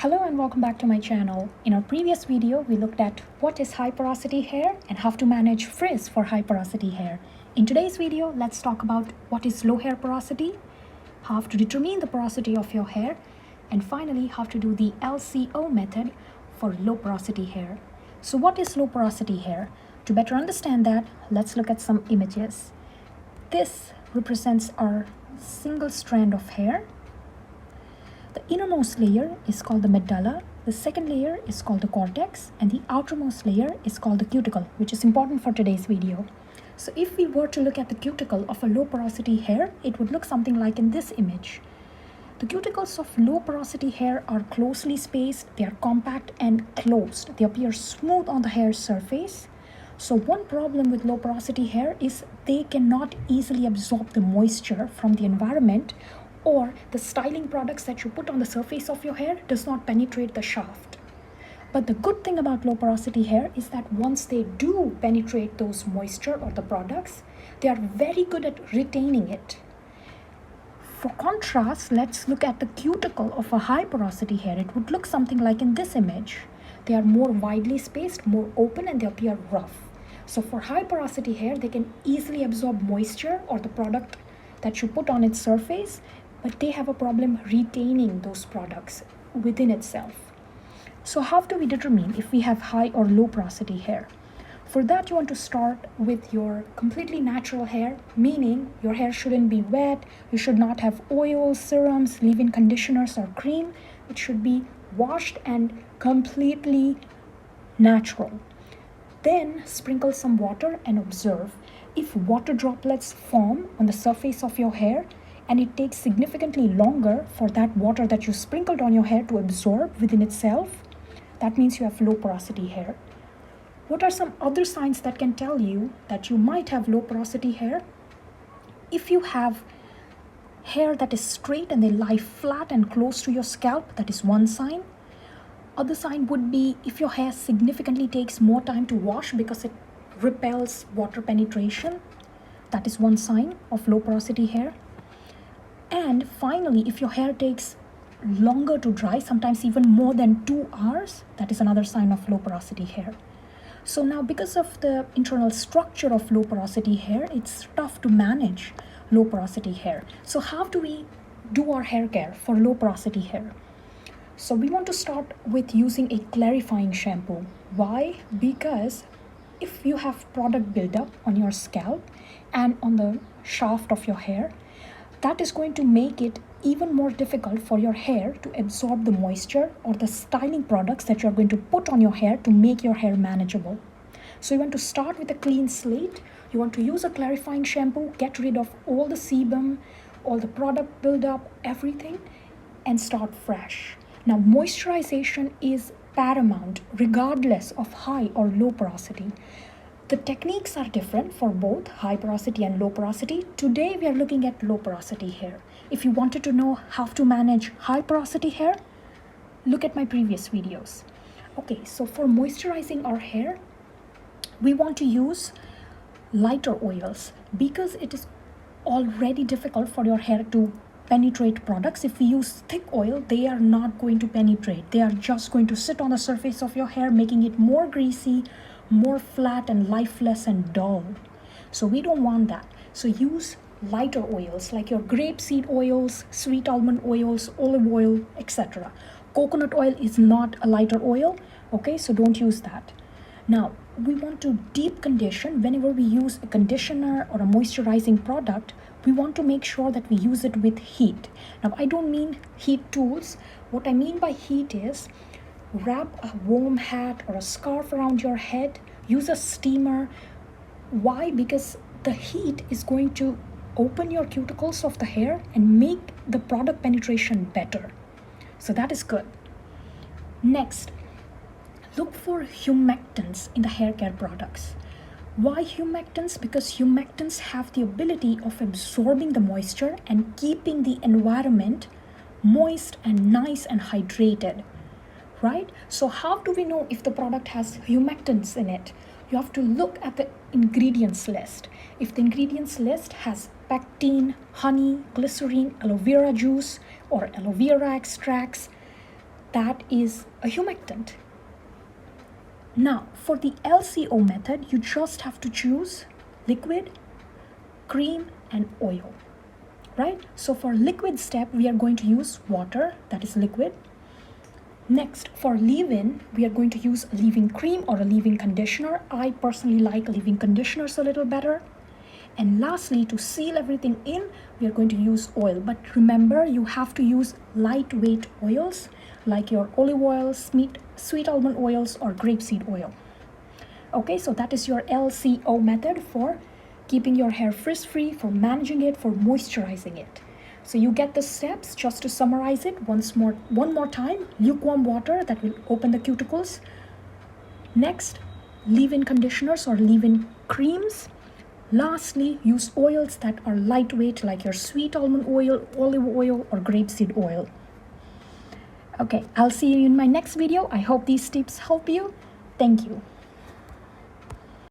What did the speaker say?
Hello and welcome back to my channel. In our previous video, we looked at what is high porosity hair and how to manage frizz for high porosity hair. In today's video, let's talk about what is low hair porosity, how to determine the porosity of your hair, and finally how to do the LCO method for low porosity hair. So what is low porosity hair? To better understand that, let's look at some images. This represents our single strand of hair. The innermost layer is called the medulla, the second layer is called the cortex, and the outermost layer is called the cuticle, which is important for today's video. So if we were to look at the cuticle of a low porosity hair, it would look something like in this image. The cuticles of low porosity hair are closely spaced, they are compact and closed. They appear smooth on the hair surface. So one problem with low porosity hair is they cannot easily absorb the moisture from the environment, or the styling products that you put on the surface of your hair does not penetrate the shaft. But the good thing about low porosity hair is that once they do penetrate those moisture or the products, they are very good at retaining it. For contrast, let's look at the cuticle of a high porosity hair. It would look something like in this image. They are more widely spaced, more open, and they appear rough. So for high porosity hair, they can easily absorb moisture or the product that you put on its surface, but they have a problem retaining those products within itself. So how do we determine if we have high or low porosity hair? For that, you want to start with your completely natural hair, meaning your hair shouldn't be wet, you should not have oils, serums, leave-in conditioners or cream. It should be washed and completely natural. Then sprinkle some water and observe. If water droplets form on the surface of your hair, and it takes significantly longer for that water that you sprinkled on your hair to absorb within itself, that means you have low porosity hair. What are some other signs that can tell you that you might have low porosity hair? If you have hair that is straight and they lie flat and close to your scalp, that is one sign. Other sign would be if your hair significantly takes more time to wash because it repels water penetration. That is one sign of low porosity hair. And finally, if your hair takes longer to dry, sometimes even more than 2 hours, that is another sign of low porosity hair. So now, because of the internal structure of low porosity hair, it's tough to manage low porosity hair. So how do we do our hair care for low porosity hair? So we want to start with using a clarifying shampoo. Why? Because if you have product buildup on your scalp and on the shaft of your hair, that is going to make it even more difficult for your hair to absorb the moisture or the styling products that you're going to put on your hair to make your hair manageable. So you want to start with a clean slate. You want to use a clarifying shampoo, get rid of all the sebum, all the product buildup, everything, and start fresh. Now, moisturization is paramount regardless of high or low porosity. The techniques are different for both high porosity and low porosity. Today we are looking at low porosity hair. If you wanted to know how to manage high porosity hair, look at my previous videos. Okay, so for moisturizing our hair, we want to use lighter oils because it is already difficult for your hair to penetrate products. If we use thick oil, they are not going to penetrate. They are just going to sit on the surface of your hair, making it more greasy, more flat and lifeless and dull. So we don't want that. So use lighter oils like your grapeseed oils, sweet almond oils, olive oil, etc. Coconut oil is not a lighter oil, okay? So don't use that. Now, we want to deep condition. Whenever we use a conditioner or a moisturizing product, we want to make sure that we use it with heat. Now, I don't mean heat tools. What I mean by heat is wrap a warm hat or a scarf around your head, use a steamer. Why? Because the heat is going to open your cuticles of the hair and make the product penetration better. So that is good. Next, look for humectants in the hair care products. Why humectants? Because humectants have the ability of absorbing the moisture and keeping the environment moist and nice and hydrated. Right? So how do we know if the product has humectants in it? You have to look at the ingredients list. If the ingredients list has pectin, honey, glycerine, aloe vera juice, or aloe vera extracts, that is a humectant. Now, for the LCO method, you just have to choose liquid, cream, and oil, right? So for liquid step, we are going to use water, that is liquid. Next, for leave-in, we are going to use a leave-in cream or a leave-in conditioner. I personally like leave-in conditioners a little better. And lastly, to seal everything in, we are going to use oil. But remember, you have to use lightweight oils like your olive oil, sweet almond oils, or grapeseed oil. Okay, so that is your LCO method for keeping your hair frizz-free, for managing it, for moisturizing it. So you get the steps. Just to summarize it one more time: lukewarm water that will open the cuticles. Next, leave-in conditioners or leave-in creams. Lastly, use oils that are lightweight like your sweet almond oil, olive oil, or grapeseed oil. Okay, I'll see you in my next video. I hope these tips help you. Thank you.